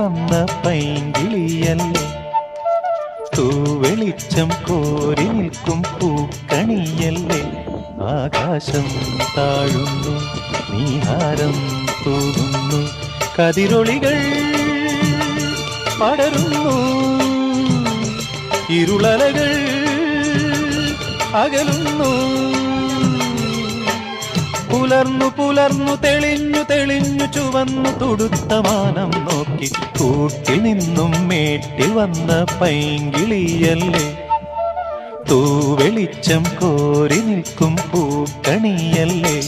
വന്ന പൈങ്കിളിയല്ലേ, തൂവെളിച്ചം കോരി നിൽക്കും പൂക്കണിയല്ലേ. ആകാശം താഴുന്നു, നീഹാരം തൂകുന്നു, കതിരൊളികൾ പടരുന്നു, ഇരുളലകൾ അകലുന്നു. പുലർന്നു പുലർന്നു തെളിഞ്ഞു തെളിഞ്ഞു ചുവന്നു തുടുത്ത മാനം നോക്കി കൂട്ടിൽ നിന്നും മേട്ടിൽ വന്ന പൈങ്കിളിയല്ലേ, തൂവെളിച്ചം കോരി നിൽക്കും പൂക്കണിയല്ലേ.